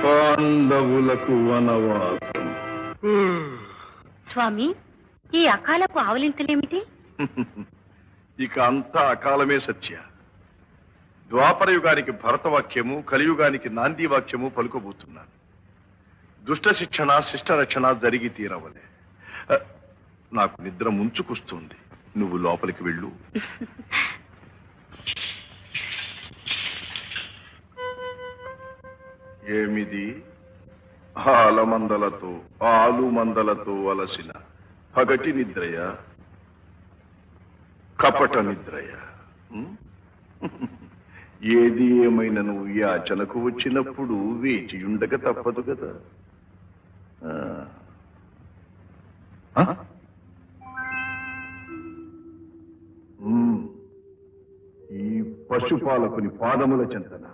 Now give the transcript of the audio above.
పాండవులకు వనవాసం. స్వామి, ఈ అకాలపు ఆవలింతలేమిటి? ఇక అంతా అకాలమే సత్య. ద్వాపర యుగానికి భరతవాక్యము, కలియుగానికి నాంది వాక్యము పలుకోబోతున్నాను. దుష్ట శిక్షణ, శిష్ట రక్షణ జరిగి తీరవలే. నాకు నిద్ర ముంచుకొస్తుంది. నువ్వు లోపలికి వెళ్ళు. ఏమిది? ఆలు మందలతో అలసిన పగటి నిద్రయ, కపట నిద్రయ? ఏది ఏమైనా నువ్వు యాచనకు వచ్చినప్పుడు వేచియుండక తప్పదు కదా. ఈ పశుపాలకుని పాదముల చెంతన